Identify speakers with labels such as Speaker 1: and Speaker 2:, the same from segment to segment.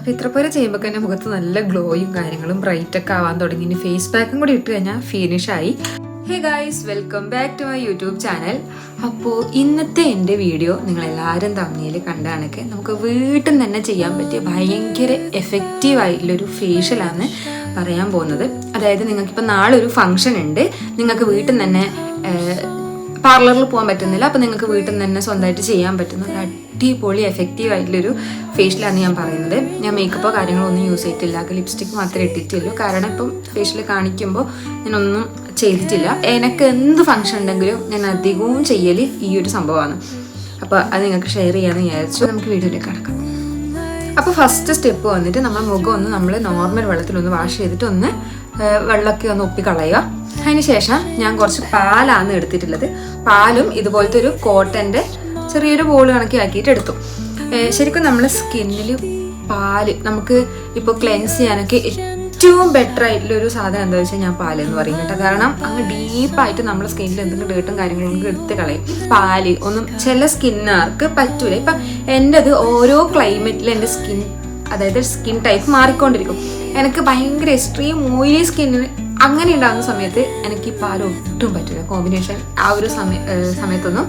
Speaker 1: അപ്പോൾ ഇത്ര പോലെ ചെയ്യുമ്പോൾ തന്നെ മുഖത്ത് നല്ല ഗ്ലോയും കാര്യങ്ങളും ബ്രൈറ്റൊക്കെ ആവാൻ തുടങ്ങി. ഇനി ഫേസ് പാക്കും കൂടി ഇട്ട് കഴിഞ്ഞാൽ ഫിനിഷായി. Hey guys, welcome back to my YouTube channel. അപ്പോൾ ഇന്നത്തെ എൻ്റെ വീഡിയോ നിങ്ങളെല്ലാവരും തമ്മിൽ കണ്ടാണൊക്കെ നമുക്ക് വീട്ടിൽ നിന്ന് തന്നെ ചെയ്യാൻ പറ്റിയ ഭയങ്കര എഫക്റ്റീവായിട്ടുള്ളൊരു ഫേഷ്യലാണ് പറയാൻ പോകുന്നത്. അതായത് നിങ്ങൾക്കിപ്പോൾ നാളെ ഒരു ഫംഗ്ഷൻ ഉണ്ട്, നിങ്ങൾക്ക് വീട്ടിൽ നിന്ന് തന്നെ പാർലറിൽ പോകാൻ പറ്റുന്നില്ല, അപ്പോൾ നിങ്ങൾക്ക് വീട്ടിൽ നിന്ന് തന്നെ സ്വന്തമായിട്ട് ചെയ്യാൻ പറ്റുന്ന ഒരു അടിപൊളി എഫക്റ്റീവ് ആയിട്ടുള്ളൊരു ഫേഷ്യലാണ് ഞാൻ പറയുന്നത്. ഞാൻ മേക്കപ്പോ കാര്യങ്ങളോ ഒന്നും യൂസ് ചെയ്തിട്ടില്ല, ലിപ്സ്റ്റിക്ക് മാത്രമേ ഇട്ടിട്ടുള്ളൂ. കാരണം ഇപ്പം ഫേഷ്യൽ കാണിക്കുമ്പോൾ ഞാനൊന്നും ചെയ്തിട്ടില്ല. എനിക്ക് എന്ത് ഫംഗ്ഷൻ ഉണ്ടെങ്കിലും ഞാൻ അധികവും ചെയ്യൽ ഈ ഒരു സംഭവമാണ്. അപ്പോൾ അത് നിങ്ങൾക്ക് ഷെയർ ചെയ്യാമെന്ന് വിചാരിച്ചു. നമുക്ക് വീഡിയോയിലേക്ക് കടക്കാം. അപ്പോൾ ഫസ്റ്റ് സ്റ്റെപ്പ് വന്നിട്ട് നമ്മൾ മുഖം ഒന്ന് നമ്മൾ നോർമൽ വെള്ളത്തിലൊന്ന് വാഷ് ചെയ്തിട്ട് ഒന്ന് വെള്ളമൊക്കെ ഒന്ന് ഒപ്പിക്കളയുക. അതിന് ശേഷം ഞാൻ കുറച്ച് പാലാണ് എടുത്തിട്ടുള്ളത്. പാലും ഇതുപോലത്തെ ഒരു കോട്ടൻ്റെ ചെറിയൊരു ബോൾ കണക്കി ആക്കിയിട്ട് എടുത്തു. ശരിക്കും നമ്മുടെ സ്കിന്നിൽ പാല് നമുക്ക് ഇപ്പോൾ ക്ലെൻസ് ചെയ്യാനൊക്കെ ഏറ്റവും ബെറ്റർ ആയിട്ടുള്ളൊരു സാധനം എന്താ വെച്ചാൽ ഞാൻ പാല് എന്ന് പറയും കേട്ടോ. കാരണം അങ്ങ് ഡീപ്പായിട്ട് നമ്മുടെ സ്കിന്നിൽ എന്തെങ്കിലും ഡേട്ടും കാര്യങ്ങളും എടുത്ത് കളയും. പാല് ഒന്നും ചില സ്കിന്നുകാർക്ക് പറ്റൂല. ഇപ്പം എൻ്റെത് ഓരോ ക്ലൈമറ്റിലും എൻ്റെ സ്കിൻ, അതായത് സ്കിൻ ടൈപ്പ് മാറിക്കൊണ്ടിരിക്കും. എനിക്ക് ഭയങ്കര എക്സ്ട്രീം ഓയിലി സ്കിന്നിന് അങ്ങനെ ഉണ്ടാകുന്ന സമയത്ത് എനിക്ക് ഈ പാൽ ഒട്ടും പറ്റൂല. കോമ്പിനേഷൻ ആ ഒരു സമയത്തൊന്നും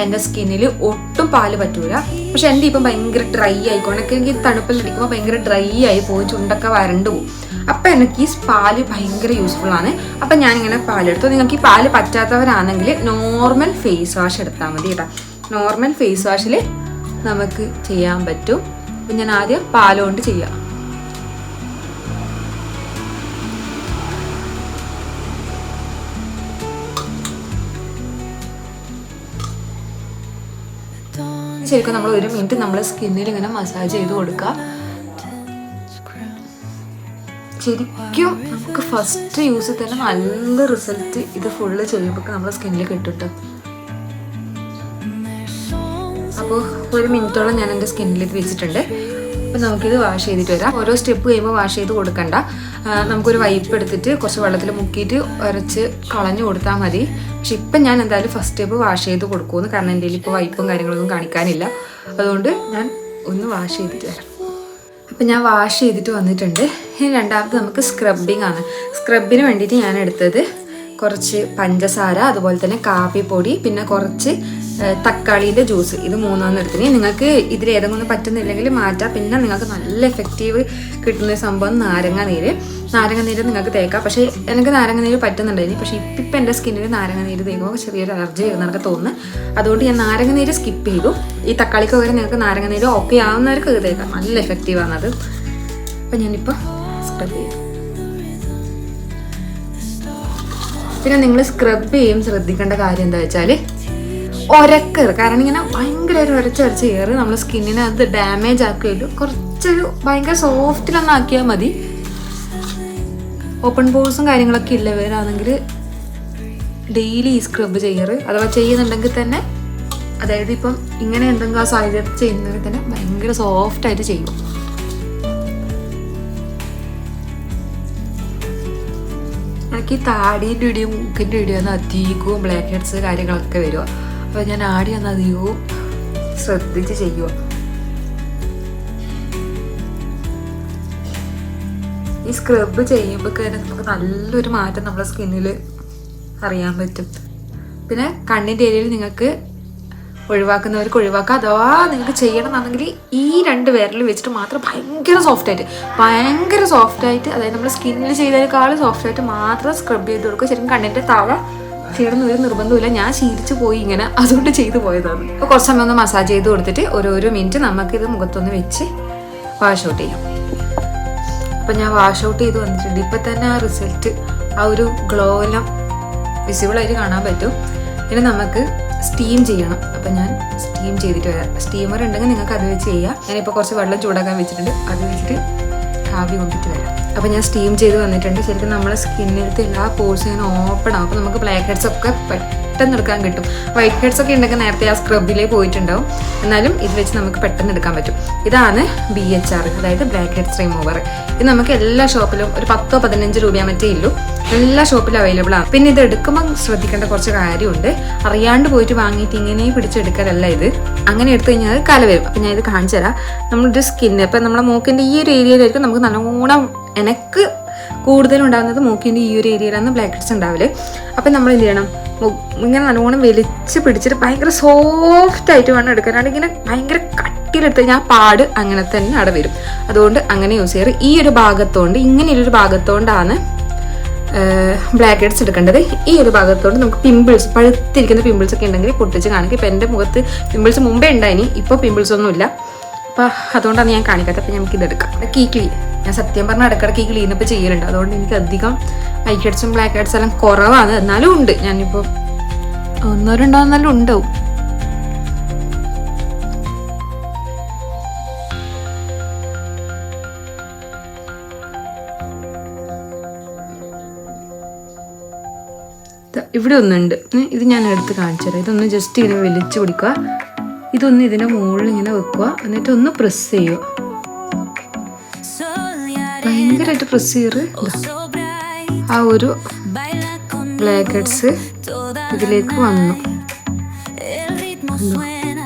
Speaker 1: എൻ്റെ സ്കിന്നിൽ ഒട്ടും പാല് പറ്റൂല. പക്ഷെ എൻ്റെ ഇപ്പം ഭയങ്കര ഡ്രൈ ആയിക്കോണ്ടൊക്കെ എനിക്ക് തണുപ്പിലിരിക്കുമ്പോൾ ഭയങ്കര ഡ്രൈ ആയി പോകും, ചുണ്ടൊക്കെ വരണ്ടു പോകും. അപ്പം എനിക്ക് ഈ പാല് ഭയങ്കര യൂസ്ഫുൾ ആണ്. അപ്പം ഞാനിങ്ങനെ പാലെടുത്തു. നിങ്ങൾക്ക് ഈ പാല് പറ്റാത്തവരാണെങ്കിൽ നോർമൽ ഫേസ് വാഷ് എടുത്താൽ മതി കേട്ടോ. നോർമൽ ഫേസ് വാഷിൽ നമുക്ക് ചെയ്യാൻ പറ്റും. അപ്പം ഞാൻ ആദ്യം പാലുകൊണ്ട് ചെയ്യാം. ശരിക്കും നമ്മൾ 1 മിനിറ്റ് നമ്മളെ സ്കിന്നിൽ ഇങ്ങനെ മസാജ് ചെയ്ത് കൊടുക്കുക. ശരിക്കും നമുക്ക് ഫസ്റ്റ് യൂസിൽ തന്നെ നല്ല റിസൾട്ട് ഇത് ഫുള്ള് ചെയ്യുമ്പോൾ നമ്മളെ സ്കിന്നിൽ കിട്ടും. അപ്പോൾ 1 മിനിറ്റോളം ഞാൻ എൻ്റെ സ്കിന്നിൽ ഇത് വെച്ചിട്ടുണ്ട്. അപ്പോൾ നമുക്കിത് വാഷ് ചെയ്തിട്ട് വരാം. ഓരോ സ്റ്റെപ്പ് കഴിയുമ്പോൾ വാഷ് ചെയ്ത് കൊടുക്കണ്ട. നമുക്കൊരു വൈപ്പ് എടുത്തിട്ട് കുറച്ച് വെള്ളത്തിൽ മുക്കിയിട്ട് ഉരച്ച് കളഞ്ഞു കൊടുത്താൽ മതി. പക്ഷെ ഇപ്പം ഞാൻ എന്തായാലും ഫസ്റ്റ് സ്റ്റെപ്പ് വാഷ് ചെയ്ത് കൊടുക്കുമെന്ന്, കാരണം എൻ്റെ ഇപ്പോൾ വൈപ്പും കാര്യങ്ങളൊന്നും കാണിക്കാനില്ല. അതുകൊണ്ട് ഞാൻ ഒന്ന് വാഷ് ചെയ്തിട്ട് വരാം. അപ്പം ഞാൻ വാഷ് ചെയ്തിട്ട് വന്നിട്ടുണ്ട്. ഇനി രണ്ടാമത് നമുക്ക് സ്ക്രബിങ് ആണ്. സ്ക്രബിന് വേണ്ടിയിട്ട് ഞാൻ എടുത്തത് കുറച്ച് പഞ്ചസാര, അതുപോലെ തന്നെ കാപ്പിപ്പൊടി, പിന്നെ കുറച്ച് തക്കാളീൻ്റെ ജ്യൂസ്. ഇത് 3 എടുത്തിന്. നിങ്ങൾക്ക് ഇതിൽ ഏതെങ്കിലും പറ്റുന്നില്ലെങ്കിൽ മാറ്റാം. പിന്നെ നിങ്ങൾക്ക് നല്ല എഫക്റ്റീവ് കിട്ടുന്ന സംഭവം നാരങ്ങ നീര് നിങ്ങൾക്ക് തേക്കാം. പക്ഷേ എനിക്ക് നാരങ്ങ നീര് പറ്റുന്നുണ്ടായിരുന്നു. പക്ഷേ ഇപ്പം എൻ്റെ സ്കിന്നിൽ നാരങ്ങ നീര് തേക്കുമ്പോൾ ചെറിയൊരു അലർജി വരുന്നതൊക്കെ തോന്നുന്നു. അതുകൊണ്ട് ഞാൻ നാരങ്ങ നീര് സ്കിപ്പ് ചെയ്തു. ഈ തക്കാളിക്ക് പകരം നിങ്ങൾക്ക് നാരങ്ങ നീര് ഓക്കെ ആവുന്നവർക്ക് തേക്കാം. നല്ല എഫക്റ്റീവാണത്. അപ്പം ഞാനിപ്പോൾ സ്ക്രബ് ചെയ്യും. പിന്നെ നിങ്ങൾ സ്ക്രബ് ചെയ്യും ശ്രദ്ധിക്കേണ്ട കാര്യം എന്താ വെച്ചാൽ ഒരക്കറ്. കാരണം ഇങ്ങനെ ഭയങ്കര ഒരു ഉരച്ച് കയറി നമ്മുടെ സ്കിന്നിനെ അത് ഡാമേജ് ആക്കുകയുള്ളൂ. കുറച്ചൊരു ഭയങ്കര സോഫ്റ്റിലൊന്നും ആക്കിയാൽ മതി. ഓപ്പൺ പോഴ്സും കാര്യങ്ങളൊക്കെ ഉള്ളവരാണെങ്കിൽ ഡെയിലി ഈ സ്ക്രബ് ചെയ്യാറ്, അഥവാ ചെയ്യുന്നുണ്ടെങ്കിൽ തന്നെ, അതായത് ഇപ്പം ഇങ്ങനെ എന്തെങ്കിലും ആ സാഹചര്യത്തിൽ ചെയ്യുന്നവർ തന്നെ ഭയങ്കര സോഫ്റ്റായിട്ട് ചെയ്യും. എനിക്ക് ഈ താടീൻ്റെ ഇടിയും മൂക്കിൻ്റെ ഇടിയൊന്നും അധികവും ബ്ലാക്ക് ഹെഡ്സ് കാര്യങ്ങളൊക്കെ വരുക. അപ്പോൾ ഞാൻ ആടിയൊന്ന് അധികവും ശ്രദ്ധിച്ച് ചെയ്യുക. ഈ സ്ക്രബ് ചെയ്യുമ്പോൾ തന്നെ നമുക്ക് നല്ലൊരു മാറ്റം നമ്മുടെ സ്കിന്നിൽ അറിയാൻ പറ്റും. പിന്നെ കണ്ണിൻ്റെ ഏരിയയിൽ നിങ്ങൾക്ക് ഒഴിവാക്കുന്നവർക്ക് ഒഴിവാക്കുക. അഥവാ നിങ്ങൾക്ക് ചെയ്യണമെന്നുണ്ടെങ്കിൽ ഈ 2 വിരൽ വെച്ചിട്ട് മാത്രം ഭയങ്കര സോഫ്റ്റായിട്ട് അതായത് നമ്മുടെ സ്കിന്നിൽ ചെയ്തതിനേക്കാളും സോഫ്റ്റായിട്ട് മാത്രം സ്ക്രബ് ചെയ്ത് കൊടുക്കുക. ശരിക്കും കണ്ണിൻ്റെ താഴെ ചെയ്യണമെന്ന് ഒരു നിർബന്ധമില്ല. ഞാൻ ശീലിച്ചു പോയി ഇങ്ങനെ, അതുകൊണ്ട് ചെയ്തു പോയതാണ്. അപ്പോൾ കുറച്ച് സമയം ഒന്ന് മസാജ് ചെയ്ത് കൊടുത്തിട്ട് ഓരോ മിനിറ്റ് നമുക്കിത് മുഖത്തൊന്ന് വെച്ച് വാഷ് ഔട്ട് ചെയ്യാം. അപ്പം ഞാൻ വാഷ് ഔട്ട് ചെയ്ത് വന്നിട്ടുണ്ട്. ഇപ്പം തന്നെ ആ റിസൾട്ട്, ആ ഒരു ഗ്ലോ എല്ലാം വിസിബിളായിട്ട് കാണാൻ പറ്റും. ഇനി നമുക്ക് സ്റ്റീം ചെയ്യണം. അപ്പം ഞാൻ സ്റ്റീം ചെയ്തിട്ട് വരാം. സ്റ്റീമർ ഉണ്ടെങ്കിൽ നിങ്ങൾക്ക് അത് വെച്ച് ചെയ്യാം. ഞാനിപ്പോൾ കുറച്ച് വെള്ളം ചൂടാക്കാൻ വെച്ചിട്ടുണ്ട്, അത് വെച്ചിട്ട് ആവി കൊണ്ടിട്ട് വരാം. അപ്പം ഞാൻ സ്റ്റീം ചെയ്ത് വന്നിട്ടുണ്ട്. ശരിക്കും നമ്മുടെ സ്കിന്നിലത്തെ എല്ലാ പോഴ്സും ഇങ്ങനെ ഓപ്പൺ ആവും. അപ്പോൾ നമുക്ക് ബ്ലാക്ക് ഹെഡ്സ് ഒക്കെ പെട്ടെന്ന് എടുക്കാൻ കിട്ടും. വൈറ്റ് ഹെഡ്സ് ഒക്കെ ഉണ്ടെങ്കിൽ നേരത്തെ ആ സ്ക്രബിലേ പോയിട്ടുണ്ടാവും. എന്നാലും ഇത് വെച്ച് നമുക്ക് പെട്ടെന്ന് എടുക്കാൻ പറ്റും. ഇതാണ് BHR, അതായത് ബ്ലാക്ക് ഹെഡ്സ് റിമൂവർ. ഇത് നമുക്ക് എല്ലാ ഷോപ്പിലും ഒരു 10-15 രൂപ മറ്റേ ഇല്ലു, എല്ലാ ഷോപ്പിലും അവൈലബിൾ ആണ്. പിന്നെ ഇത് എടുക്കുമ്പോൾ ശ്രദ്ധിക്കേണ്ട കുറച്ച് കാര്യമുണ്ട്. അറിയാണ്ട് പോയിട്ട് വാങ്ങിയിട്ട് ഇങ്ങനെ പിടിച്ചെടുക്കലല്ല ഇത്. അങ്ങനെ എടുത്തു കഴിഞ്ഞാൽ അത് കല വരും. അപ്പം ഞാൻ ഇത് കാണിച്ചു തരാം. നമ്മുടെ സ്കിന്ന് ഇപ്പം നമ്മുടെ മൂക്കിൻ്റെ ഈ ഒരു ഏരിയയിലായിരിക്കും നമുക്ക് നല്ലോണം, എനിക്ക് കൂടുതലും ഉണ്ടാകുന്നത് മൂക്കിൻ്റെ ഈ ഒരു ഏരിയയിലാണ് ബ്ലാക്ക് ഹെഡ്സ് ഉണ്ടാവില്ലേ. അപ്പം നമ്മൾ എന്ത് ചെയ്യണം, ഇങ്ങനെ നല്ലോണം വലിച്ച് പിടിച്ചിട്ട് ഭയങ്കര സോഫ്റ്റ് ആയിട്ട് വേണം എടുക്കാനാണ്. ഇങ്ങനെ ഭയങ്കര കട്ടിയിലെടുത്ത് കഴിഞ്ഞാൽ പാട് അങ്ങനെ തന്നെ അവിടെ വരും. അതുകൊണ്ട് അങ്ങനെ യൂസ് ചെയ്യാറ്. ഈ ഒരു ഭാഗത്തോണ്ട്, ഇങ്ങനെയൊരു ഭാഗത്തോണ്ടാണ് ബ്ലാക്ക് ഹെഡ്സ് എടുക്കേണ്ടത്. ഈ ഒരു ഭാഗത്തോണ്ട് നമുക്ക് പിമ്പിൾസ്, പഴുത്തിരിക്കുന്ന പിമ്പിൾസ് ഒക്കെ ഉണ്ടെങ്കിൽ പൊട്ടിച്ച് കാണിക്കും. ഇപ്പം എൻ്റെ മുഖത്ത് പിമ്പിൾസ് മുമ്പേ ഉണ്ടായിനി, ഇപ്പോൾ പിമ്പിൾസ് ഒന്നുമില്ല. അപ്പം അതുകൊണ്ടാണ് ഞാൻ കാണിക്കാത്തത്. അപ്പം നമുക്ക് ഇതെടുക്കാം. ക്ലീൻ, ഞാൻ സത്യം പറഞ്ഞാൽ ഇടയ്ക്കിടയ്ക്ക് ക്ലീനപ്പ് ചെയ്യലുണ്ട്. അതുകൊണ്ട് എനിക്ക് അധികം വൈറ്റ് ഹെഡ്സും ബ്ലാക്ക് ഹെഡ്സ് എല്ലാം കുറവാണ്. എന്നാലും ഉണ്ട്, ഞാനിപ്പോൾ 1-2 എന്നാലും ഉണ്ടാവും. ഇവിടെ ഒന്നുണ്ട്, ഇത് ഞാൻ എടുത്ത് കാണിച്ചു തരാം. ഇതൊന്ന് ജസ്റ്റ് ഇങ്ങനെ വലിച്ചു പിടിക്കുക, ഇതൊന്ന് ഇതിൻ്റെ മുകളിൽ ഇങ്ങനെ വെക്കുക, എന്നിട്ട് ഒന്ന് പ്രസ് ചെയ്യുക. ഭയങ്കരമായിട്ട് പ്രസ് ചെയ്യറ്. ആ ഒരു ബ്ലാക്ക് ഹെഡ്സ് ഇതിലേക്ക് വന്നു.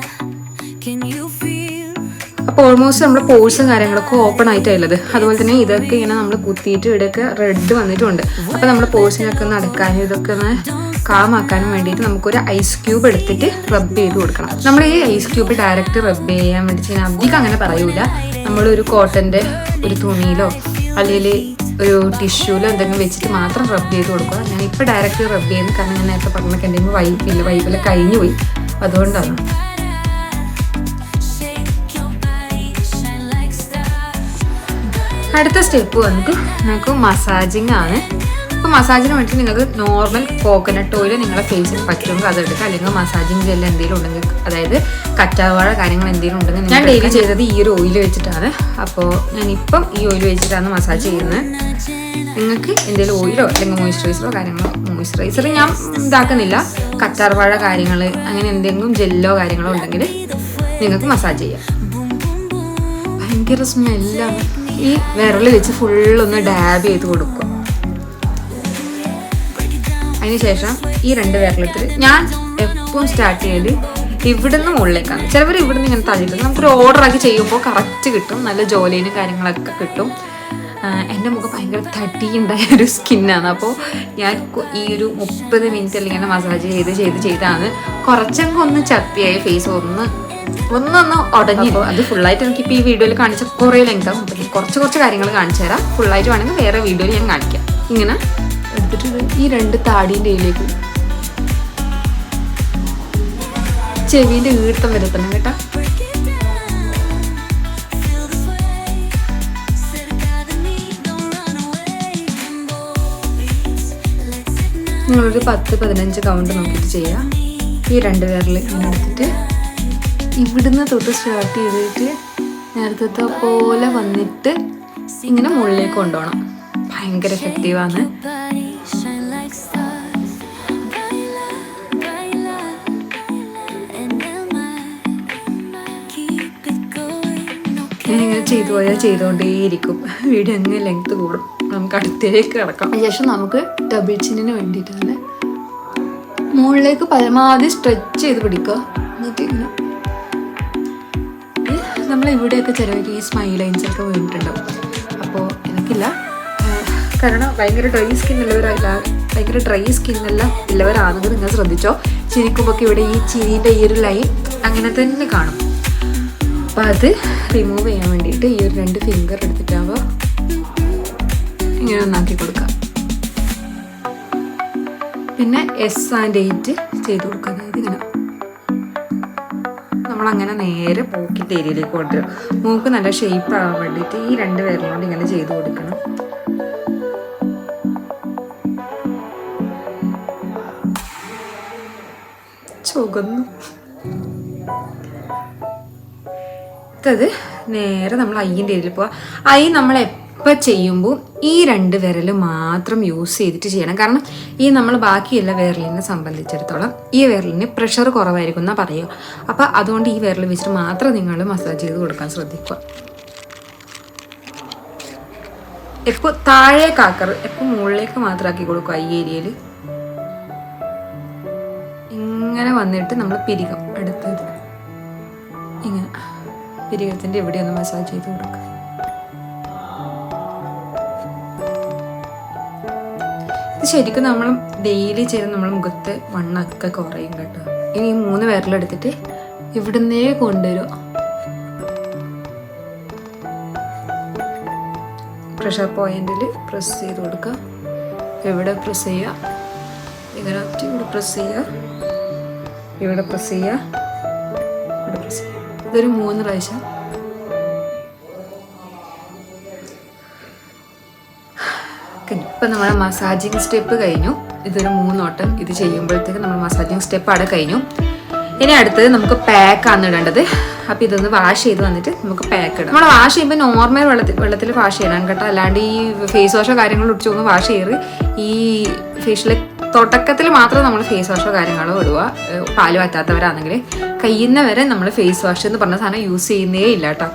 Speaker 1: അപ്പോൾ ഓൾമോസ്റ്റ് നമ്മുടെ പോഴ്സും കാര്യങ്ങളൊക്കെ ഓപ്പൺ ആയിട്ടുള്ളത്. അതുപോലെ തന്നെ ഇതൊക്കെ ഇങ്ങനെ നമ്മൾ കുത്തിയിട്ട് ഇവിടെയൊക്കെ റെഡ് വന്നിട്ടുണ്ട്. അപ്പോൾ നമ്മുടെ പോഴ്സിനൊക്കെ ഒന്ന് അടക്കാനും ഇതൊക്കെ ഒന്ന് കാമാക്കാനും വേണ്ടിയിട്ട് നമുക്കൊരു ഐസ് ക്യൂബ് എടുത്തിട്ട് റബ്ബ് ചെയ്ത് കൊടുക്കണം. നമ്മൾ ഈ ഐസ് ക്യൂബ് ഡയറക്റ്റ് റബ്ബ് ചെയ്യാൻ വേണ്ടി ഞാൻ അധികം അങ്ങനെ പറയൂല. നമ്മളൊരു കോട്ടൻ്റെ ഒരു തുണിയിലോ അല്ലെങ്കിൽ ഒരു ടിഷ്യൂലോ എന്തെങ്കിലും വെച്ചിട്ട് മാത്രം റബ്ബ് ചെയ്ത് കൊടുക്കുക. ഞാൻ ഇപ്പോൾ ഡയറക്റ്റ് റബ്ബ് ചെയ്യുന്നു, കാരണം ഞാൻ നേരത്തെ പറഞ്ഞൊക്കെ എന്തെങ്കിലും വൈപ്പില്ല കഴിഞ്ഞു പോയി, അതുകൊണ്ടാണ്. അടുത്ത സ്റ്റെപ്പ് വന്നിട്ട് നമുക്ക് മസാജിങ് ആണ്. അപ്പോൾ മസാജിന് വേണ്ടിയിട്ട് നിങ്ങൾക്ക് നോർമൽ കോക്കനട്ട് ഓയിൽ നിങ്ങളുടെ ഫേസിൽ പറ്റുമെങ്കിൽ അതെടുക്കുക. അല്ലെങ്കിൽ മസാജിങ് ജെൽ എന്തെങ്കിലും ഉണ്ടെങ്കിൽ, അതായത് കറ്റാർവാഴ കാര്യങ്ങൾ എന്തെങ്കിലും ഉണ്ടെങ്കിൽ, ഞാൻ ഡെയിലി ചെയ്തത് ഈ ഒരു ഓയിൽ വെച്ചിട്ടാണ്. അപ്പോൾ ഞാനിപ്പം ഈ ഓയിൽ വെച്ചിട്ടാണ് മസാജ് ചെയ്യുന്നത്. നിങ്ങൾക്ക് എന്തെങ്കിലും ഓയിലോ അല്ലെങ്കിൽ മോയ്സ്ചറൈസറോ കാര്യങ്ങളോ, മോയ്സ്ചറൈസർ ഞാൻ ഇതാക്കുന്നില്ല, കറ്റാർവാഴ കാര്യങ്ങൾ അങ്ങനെ എന്തെങ്കിലും ജെല്ലോ കാര്യങ്ങളോ ഉണ്ടെങ്കിൽ നിങ്ങൾക്ക് മസാജ് ചെയ്യാം. ഭയങ്കര സ്മെല്ലാണ്. ഈ വിരൽ വെച്ച് ഫുള്ളൊന്ന് ഡാബ് ചെയ്ത് കൊടുക്കുക. അതിനുശേഷം ഈ 2 വിരലെടുത്തിട്ട് ഞാൻ എപ്പോഴും സ്റ്റാർട്ട് ചെയ്ത് ഇവിടുന്ന് മുകളിലേക്കാണ്. ചിലവർ ഇവിടുന്ന് ഇങ്ങനെ തള്ളിയിട്ട് നമുക്കൊരു ഓർഡറാക്കി ചെയ്യുമ്പോൾ കറക്റ്റ് കിട്ടും, നല്ല ജോലിനും കാര്യങ്ങളൊക്കെ കിട്ടും. എൻ്റെ മുഖം ഭയങ്കര തടിയുണ്ടായ ഒരു സ്കിന്നാണ്. അപ്പോൾ ഞാൻ ഈ ഒരു 30 മിനിറ്റ് അല്ലെങ്കിൽ ഇങ്ങനെ മസാജ് ചെയ്താണ് കുറച്ചെങ്കിൽ ഒന്ന് ചപ്പിയായി ഫേസ് ഒന്ന് ഉടഞ്ഞു. അത് ഫുള്ളായിട്ട് എനിക്കിപ്പോൾ ഈ വീഡിയോയിൽ കാണിച്ച കുറേ ലെങ്ത് ആകും. കുറച്ച് കാര്യങ്ങൾ കാണിച്ചു തരാം. ഫുള്ളായിട്ട് വേണമെങ്കിൽ വേറെ വീഡിയോയിൽ ഞാൻ കാണിക്കാം. ഇങ്ങനെ എടുത്തിട്ട് ഈ 2 താടീൻ്റെ ഇതിലേക്ക് ചെവിൻ്റെ ഈർത്തം വരുത്തണം കേട്ടോ. നിങ്ങളൊരു 10-15 കൗണ്ട് നോക്കിയിട്ട് ചെയ്യുക. ഈ 2 വിരൽ ഇങ്ങനെ എടുത്തിട്ട് ഇവിടുന്ന് തൊട്ട് സ്റ്റാർട്ട് ചെയ്തിട്ട് നേരത്തെ പോലെ വന്നിട്ട് ഇങ്ങനെ മുകളിലേക്ക് കൊണ്ടുപോകണം. ഭയങ്കര എഫക്റ്റീവാണ്. ഞാനിങ്ങനെ ചെയ്തുകൊണ്ടേയിരിക്കും. വീഡിയോ അങ്ങനെ ലെങ്ത് കൂടും. നമുക്ക് അടുത്തേക്ക് കിടക്കാം. അതിനുശേഷം നമുക്ക് ഡബിൾ ചിന്നിന് വേണ്ടിയിട്ടാണ് മുകളിലേക്ക് പരമാവധി സ്ട്രെച്ച് ചെയ്ത് പിടിക്കുക. എന്നിട്ട് ഇങ്ങനെ നമ്മൾ ഇവിടെയൊക്കെ ചിലവർ ഈ സ്മൈൽ ലൈൻസൊക്കെ വീണിട്ടുണ്ടാവും. അപ്പോൾ എനിക്കില്ല, കാരണം ഭയങ്കര ഡ്രൈ സ്കിന്നെല്ലാം ഉള്ളവരാണെങ്കിൽ നിങ്ങൾ ശ്രദ്ധിച്ചോ, ചിരിക്കുമ്പോൾ ഇവിടെ ഈ ചിരിൻ്റെ ഈ ഒരു ലൈൻ അങ്ങനെ തന്നെ കാണും. അപ്പം അത് റിമൂവ് ചെയ്യാൻ വേണ്ടിയിട്ട് ഈ ഒരു 2 ഫിംഗർ എടുത്തിട്ടാവുക ഇങ്ങനെ ഒന്നാക്കി കൊടുക്കാം. പിന്നെ S and 8 ചെയ്ത് കൊടുക്കുക. അതായത് ഇങ്ങനെ നമ്മളങ്ങനെ നേരെ പോക്കിൻ്റെ ഏരിയയിലേക്ക് കൊണ്ടുവരും. മൂക്ക് നല്ല ഷേപ്പ് ആവാൻ വേണ്ടിയിട്ട് ഈ 2 വിരലുകൊണ്ട് ഇങ്ങനെ ചെയ്ത് കൊടുക്കണം. ചുവന്നു. അത് നേരെ നമ്മൾ ഐൻ്റെ ഏരിയയിൽ പോവാം. ഐ നമ്മൾ ഇപ്പം ചെയ്യുമ്പോൾ ഈ 2 വിരൽ മാത്രം യൂസ് ചെയ്തിട്ട് ചെയ്യണം. കാരണം ഈ നമ്മൾ ബാക്കിയുള്ള വിരലിനെ സംബന്ധിച്ചിടത്തോളം ഈ വിരലിന് പ്രഷർ കുറവായിരിക്കും എന്നാണ് പറയുക. അപ്പോൾ അതുകൊണ്ട് ഈ വിരൽ വെച്ചിട്ട് മാത്രം നിങ്ങൾ മസാജ് ചെയ്ത് കൊടുക്കാൻ ശ്രദ്ധിക്കുക. എപ്പോൾ താഴേക്കാക്കറ്, എപ്പോൾ മുകളിലേക്ക് മാത്രം ആക്കി കൊടുക്കുക. ഈ ഏരിയയിൽ ഇങ്ങനെ വന്നിട്ട് നമ്മൾ പിരികം അടുത്തത് ഇങ്ങനെ പിരികത്തിൻ്റെ ഇവിടെ ഒന്ന് മസാജ് ചെയ്ത് കൊടുക്കുക. ഇത് ശരിക്കും നമ്മൾ ഡെയിലി ചെയ്ത് നമ്മൾ മുഖത്ത് വണ്ണൊക്കെ കുറയും കേട്ടോ. ഇനി 3 വിരലെടുത്തിട്ട് ഇവിടുന്നേ കൊണ്ടുവരും. പ്രഷർ പോയിന്റിൽ പ്രസ് ചെയ്ത് കൊടുക്കുക. ഇവിടെ പ്രസ് ചെയ്യുക, ഇങ്ങനെ ഇവിടെ പ്രസ് ചെയ്യുക, ഇവിടെ പ്രസ് ചെയ്യുക, ഇവിടെ പ്രസ് ചെയ്യുക. ഇതൊരു 3 പ്രാവശ്യം. ഇപ്പം നമ്മുടെ മസാജിങ് സ്റ്റെപ്പ് കഴിഞ്ഞു. ഇതൊരു 3 വട്ടം ഇത് ചെയ്യുമ്പോഴത്തേക്ക് നമ്മൾ മസാജിങ് സ്റ്റെപ്പ് അവിടെ കഴിഞ്ഞു. ഇനി അടുത്തത് നമുക്ക് പാക്കാണ് ഇടേണ്ടത്. അപ്പം ഇതൊന്ന് വാഷ് ചെയ്ത് വന്നിട്ട് നമുക്ക് പാക്ക് ഇടാം. നമ്മൾ വാഷ് ചെയ്യുമ്പോൾ നോർമൽ വെള്ളത്തിൽ വാഷ് ചെയ്യണം കേട്ടോ. അല്ലാണ്ട് ഈ ഫേസ് വാഷോ കാര്യങ്ങളോ ഇടിച്ച് ഒന്ന് വാഷ് ചെയ്ത് ഈ ഫേഷ്യൽ തുടക്കത്തിൽ മാത്രം നമ്മൾ ഫേസ് വാഷോ കാര്യങ്ങളോ ഇടുക. പാല് പറ്റാത്തവരാണെങ്കിൽ കഴിയുന്നവരെ നമ്മൾ ഫേസ് വാഷ് എന്ന് പറഞ്ഞ സാധനം യൂസ് ചെയ്യുന്നേ ഇല്ല കേട്ടോ.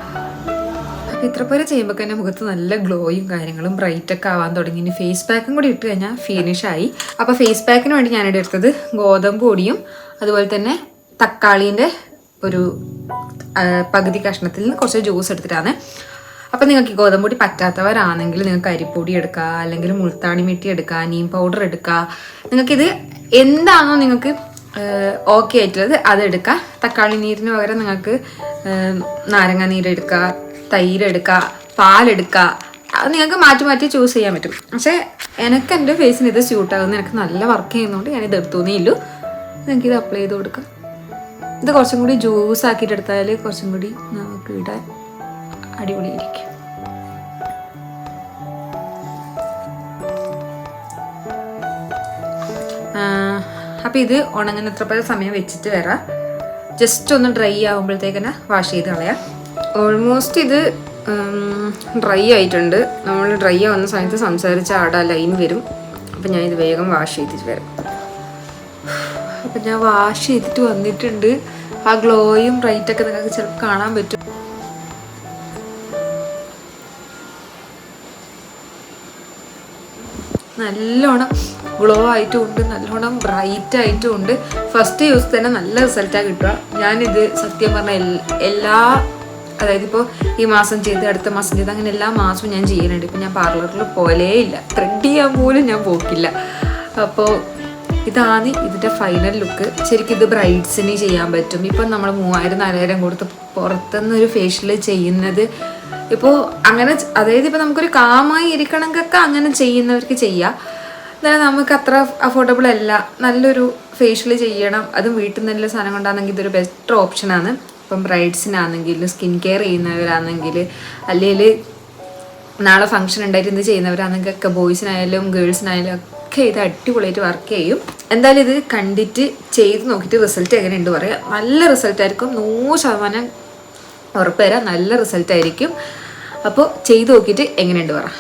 Speaker 1: അപ്പം ഇത്ര പേര് ചെയ്യുമ്പോൾ തന്നെ മുഖത്ത് നല്ല ഗ്ലോയും കാര്യങ്ങളും ബ്രൈറ്റൊക്കെ ആവാൻ തുടങ്ങി. ഇനി ഫേസ് പാക്കും കൂടി ഇട്ട് കഴിഞ്ഞാൽ ഫിനിഷായി. അപ്പോൾ ഫേസ് പാക്കിന് വേണ്ടി ഞാനിവിടെ എടുത്തത് ഗോതമ്പ് പൊടിയും അതുപോലെ തന്നെ തക്കാളീൻ്റെ ഒരു പകുതി കഷ്ണത്തിൽ നിന്ന് കുറച്ച് ജ്യൂസ് എടുത്തിട്ടാണ്. അപ്പം നിങ്ങൾക്ക് ഈ ഗോതമ്പ് പൊടി പറ്റാത്തവരാണെങ്കിൽ നിങ്ങൾക്ക് അരിപ്പൊടി എടുക്കുക, അല്ലെങ്കിൽ മുൾത്താണി മിട്ടി എടുക്കുക, നീം പൗഡർ എടുക്കുക. നിങ്ങൾക്കിത് എന്താണോ നിങ്ങൾക്ക് ഓക്കെ ആയിട്ടുള്ളത് അതെടുക്കുക. തക്കാളി നീരിന് പകരം നിങ്ങൾക്ക് നാരങ്ങ നീരെടുക്കുക, തൈര് എടുക്കുക, പാലെടുക്കുക. അത് നിങ്ങൾക്ക് മാറ്റി മാറ്റി ചൂസ് ചെയ്യാൻ പറ്റും. പക്ഷേ എനിക്ക് എൻ്റെ ഫേസിന് ഇത് സ്യൂട്ടാകുന്ന എനിക്ക് നല്ല വർക്ക് ചെയ്യുന്നതുകൊണ്ട് ഞാനിത് എടുത്തുന്നേ ഇല്ലു. നിങ്ങൾക്കിത് അപ്ലൈ ചെയ്ത് കൊടുക്കാം. ഇത് കുറച്ചും കൂടി ജ്യൂസ് ആക്കിയിട്ട് എടുത്താൽ കുറച്ചും കൂടി നമുക്ക് ഇടാൻ അടിപൊളിയായിരിക്കും. അപ്പം ഇത് ഉണങ്ങുന്നത്ര പോലെ സമയം വെച്ചിട്ട് വരാം. ജസ്റ്റ് ഒന്ന് ഡ്രൈ ആകുമ്പോഴത്തേക്കന്നെ വാഷ് ചെയ്ത് കളയാം. ഓൾമോസ്റ്റ് ഇത് ഡ്രൈ ആയിട്ടുണ്ട്. നമ്മൾ ഡ്രൈ ആവുന്ന സമയത്ത് സംസാരിച്ച ആടെ ലൈൻ വരും. അപ്പം ഞാൻ ഇത് വേഗം വാഷ് ചെയ്തിട്ട് വരാം. അപ്പം ഞാൻ വാഷ് ചെയ്തിട്ട് വന്നിട്ടുണ്ട്. ആ ഗ്ലോയും ബ്രൈറ്റൊക്കെ നിങ്ങൾക്ക് ചിലപ്പോൾ കാണാൻ പറ്റും. നല്ലോണം ഗ്ലോ ആയിട്ടും ഉണ്ട്, നല്ലോണം ബ്രൈറ്റ് ആയിട്ടും ഉണ്ട്. ഫസ്റ്റ് യൂസ് തന്നെ നല്ല റിസൾട്ടാണ് കിട്ടുക. ഞാനിത് സത്യം പറഞ്ഞാൽ അതായത് ഇപ്പോൾ ഈ മാസം ചെയ്ത് അടുത്ത മാസം ചെയ്ത് അങ്ങനെ എല്ലാ മാസവും ഞാൻ ചെയ്യുന്നുണ്ട്. ഇപ്പം ഞാൻ പാർലറിൽ പോലേ ഇല്ല, ത്രെഡ് ചെയ്യാൻ പോലും ഞാൻ പോക്കില്ല. അപ്പോൾ ഇതാണ് ഇതിൻ്റെ ഫൈനൽ ലുക്ക്. ശരിക്കും ഇത് ബ്രൈഡ്സിന് ചെയ്യാൻ പറ്റും. ഇപ്പം നമ്മൾ 3000-4000 കൊടുത്ത് പുറത്തുനിന്നൊരു ഫേഷ്യൽ ചെയ്യുന്നത് ഇപ്പോൾ അങ്ങനെ, അതായത് ഇപ്പോൾ നമുക്കൊരു കാമായി ഇരിക്കണമെങ്കിൽ അങ്ങനെ ചെയ്യുന്നവർക്ക് ചെയ്യാം. എന്നാലും നമുക്ക് അത്ര അഫോർഡബിൾ അല്ല. നല്ലൊരു ഫേഷ്യൽ ചെയ്യണം, അതും വീട്ടിൽ നിന്നുള്ള സാധനം കൊണ്ടാണെങ്കിൽ ഇതൊരു ബെറ്റർ ഓപ്ഷനാണ്. ഇപ്പം ബ്രൈഡ്സിനാണെങ്കിൽ, സ്കിൻ കെയർ ചെയ്യുന്നവരാണെങ്കിൽ, അല്ലെങ്കിൽ നാളെ ഫംഗ്ഷൻ ഉണ്ടായിട്ട് ഇത് ചെയ്യുന്നവരാണെങ്കിൽ ഒക്കെ ബോയ്സിനായാലും ഗേൾസിനായാലും ഒക്കെ ഇത് അടിപൊളിയായിട്ട് വർക്ക് ചെയ്യും. എന്തായാലും ഇത് കണ്ടിട്ട് ചെയ്ത് നോക്കിയിട്ട് റിസൾട്ട് എങ്ങനെയുണ്ട് പറയാം. നല്ല റിസൾട്ടായിരിക്കും, 100% ഉറപ്പ് തരാം. നല്ല റിസൾട്ടായിരിക്കും. അപ്പോൾ ചെയ്ത് നോക്കിയിട്ട് എങ്ങനെയുണ്ട് പറയാം.